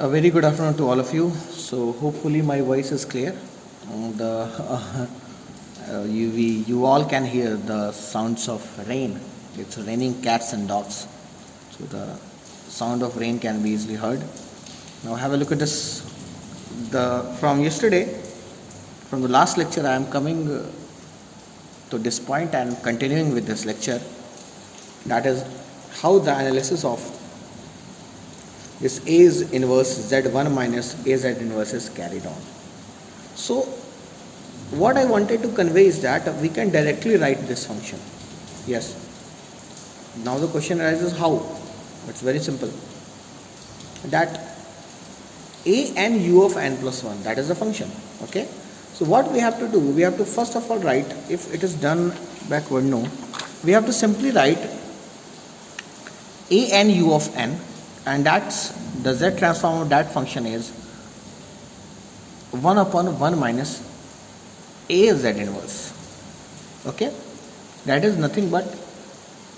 A very good afternoon to all of you. So hopefully my voice is clear. You all can hear the sounds of rain. It's raining cats and dogs. So the sound of rain can be easily heard. Now have a look at this. From yesterday, from the last lecture, I am coming to this point and continuing with this lecture. That is how the analysis of this A's inverse Z1 minus AZ inverse is carried on. So what I wanted to convey is that we can directly write this function. Yes. Now the question arises how? It's very simple. That A and U of n plus 1, that is the function. Okay. So what we have to do, we have to first of all write, if it is done backward, no, we have to simply write A and U of n, and that's the z transform of that function is 1 upon 1 minus A z inverse. Okay, that is nothing but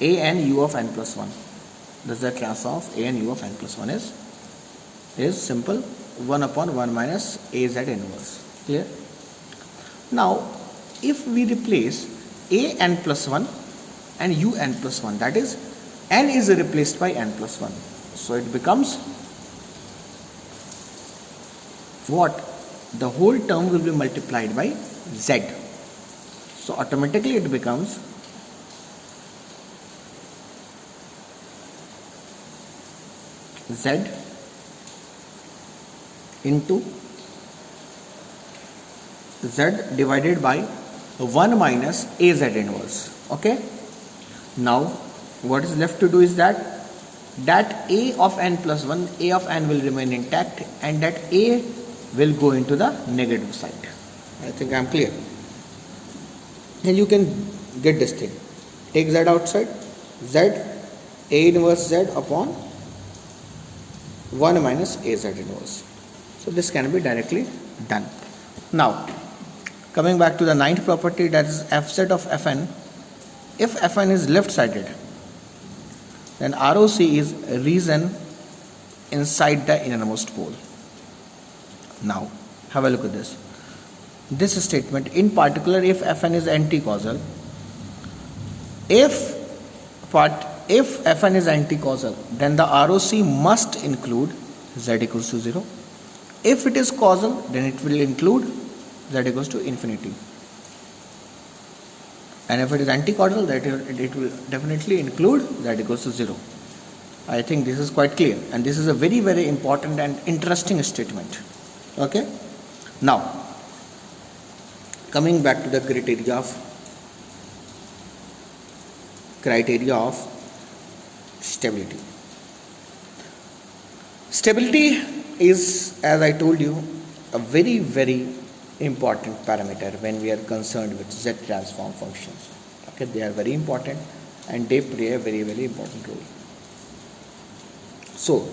A and U of n plus 1. The z transform of A and U of n plus 1 is simple 1 upon 1 minus A z inverse. Clear? Now if we replace A n plus 1 and U n plus 1, that is n is replaced by n plus 1. So it becomes what? The whole term will be multiplied by z. So automatically it becomes z into z divided by 1 minus AZ inverse. Okay. Now what is left to do is that A of n plus 1, A of n will remain intact, and that A will go into the negative side. I think I am clear. Then you can get this thing. Take z outside. Z A inverse z upon 1 minus AZ inverse. So this can be directly done. Now coming back to the ninth property, that is fz of fn. If fn is left sided, then ROC is a region inside the innermost pole. Now have a look at this. This statement, in particular, if fn is anti-causal, if fn is anti-causal, then the ROC must include z equals to 0. If it is causal, then it will include z equals to infinity. And if it is anti-causal, that it will definitely include z equals to 0. I think this is quite clear, and this is a very, very important and interesting statement. Okay. Now coming back to the criteria of stability. Stability is, as I told you, a very, very important parameter when we are concerned with Z transform functions. Okay, they are very important and they play a very, very important role. So,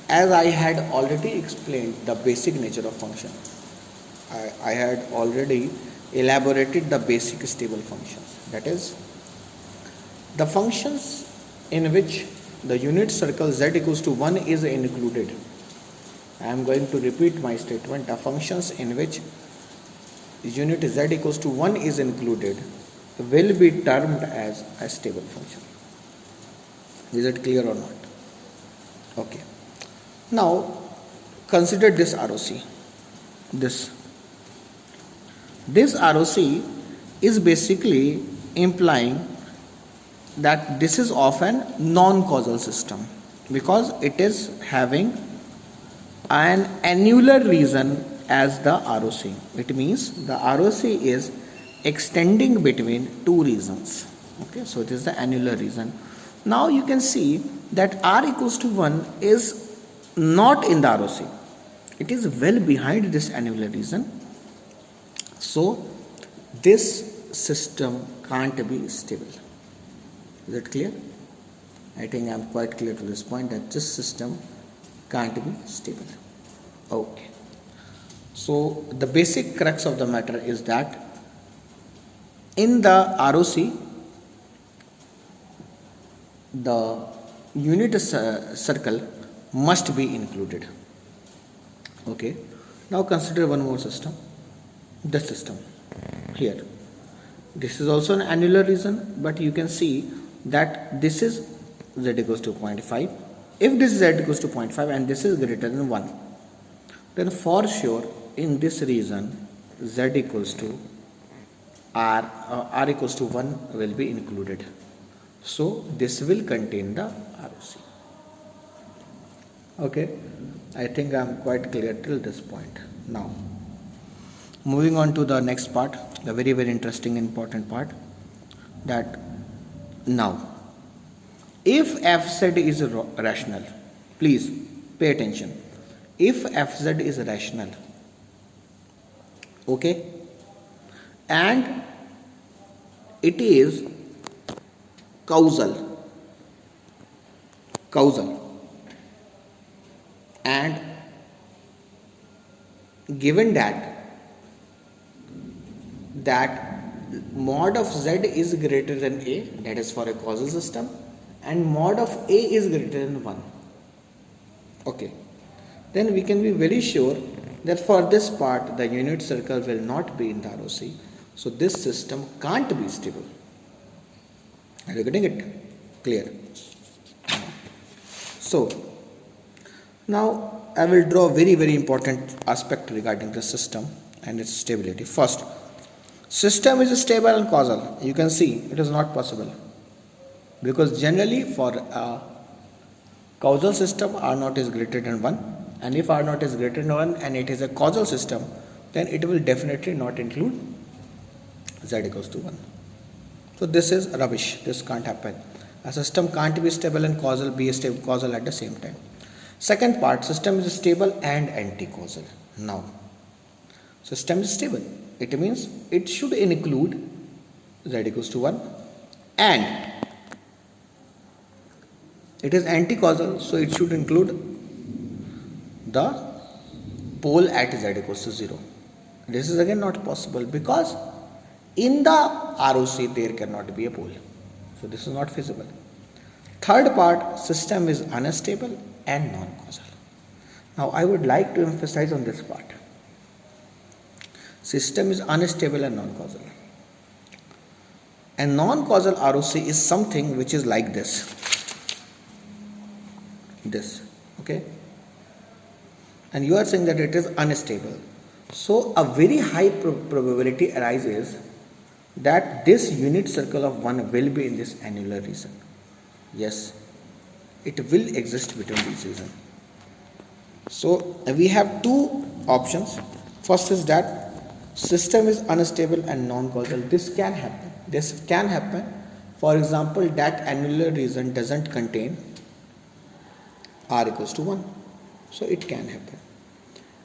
as I had already explained the basic nature of function, I had already elaborated the basic stable functions. That is, the functions in which the unit circle z equals to 1 is included. I am going to repeat my statement. The functions in which unit z equals to 1 is included will be termed as a stable function. Is it clear or not? Okay. Now consider this ROC. This ROC is basically implying that this is of an non-causal system, because it is having an annular region as the ROC. It means the ROC is extending between two regions. Okay, so it is the annular region. Now you can see that R equals to 1 is not in the ROC. It is well behind this annular region. So this system can't be stable. Is it clear? I think I am quite clear to this point that this system can't be stable. Okay. So the basic crux of the matter is that in the ROC, the unit circle must be included. Okay, now consider one more system, this system here. This is also an annular region, but you can see that this is z equals to 0.5. If this z equals to 0.5 and this is greater than 1, then for sure in this region z equals to r equals to 1 will be included. So this will contain the ROC. Okay, I think I am quite clear till this point. Now, moving on to the next part, the very interesting important part, that now if fz is rational, please pay attention. If fz is rational, okay, and it is causal, and given that mod of z is greater than a, that is for a causal system, and mod of a is greater than 1, okay, then we can be very sure that for this part the unit circle will not be in the ROC, so this system can't be stable. Are you getting it? Clear? So now I will draw a very important aspect regarding the system and its stability. First, system is stable and causal. You can see it is not possible, because generally for a causal system R naught is greater than 1, and if R naught is greater than 1 and it is a causal system, then it will definitely not include z equals to 1. So this is rubbish. This can't happen. A system can't be stable and causal, be a stable causal at the same time. Second part, system is stable and anti-causal. Now, system is stable. It means it should include z equals to 1, and it is anti-causal, so it should include the pole at z equals to 0. This is again not possible, because in the ROC there cannot be a pole. So this is not feasible. Third part, system is unstable and non-causal. Now I would like to emphasize on this part. System is unstable and non-causal. And non-causal ROC is something which is like this. Okay? And you are saying that it is unstable. So a very high probability arises that this unit circle of 1 will be in this annular region. Yes, it will exist between these regions. So we have two options. First is that system is unstable and non-causal. This can happen. For example, that annular region doesn't contain R equals to 1. So it can happen.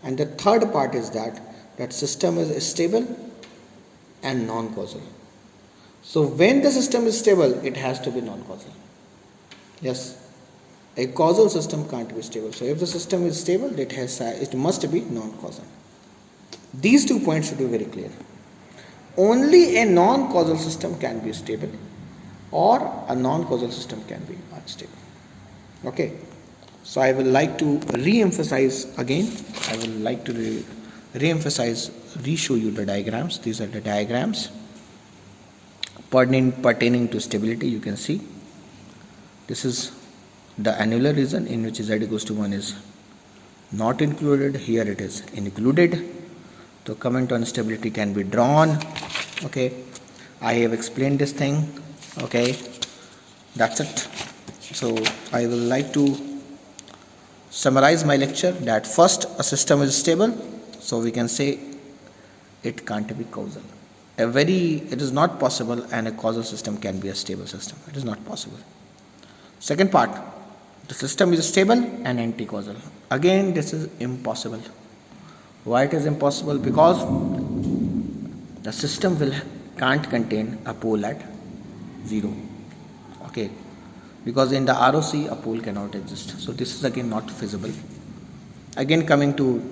And the third part is that system is stable and non-causal. So when the system is stable, it has to be non-causal. Yes, a causal system can't be stable. So if the system is stable, it must be non-causal. These 2 points should be very clear. Only a non-causal system can be stable, or a non-causal system can be unstable. Okay. So I will like to re-emphasize again. I will like to re-show you the diagrams. These are the diagrams pertaining to stability. You can see this is the annular region in which z equals to 1 is not included. Here it is included. So comment on stability can be drawn. Okay, I have explained this thing. Okay, that's it. So I will like to summarize my lecture that first, a system is stable, so we can say it can't be causal. It is not possible, and a causal system can be a stable system. It is not possible. Second part, the system is stable and anti-causal. Again, this is impossible. Why it is impossible? Because the system can't contain a pole at 0. Okay, because in the ROC a pole cannot exist. So this is again not feasible. Again, coming to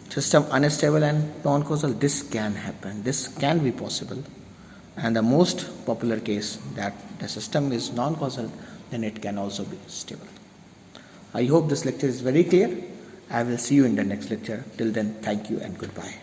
system unstable and non-causal, this can happen. This can be possible. And the most popular case that the system is non-causal, then it can also be stable. I hope this lecture is very clear. I will see you in the next lecture. Till then, thank you and goodbye.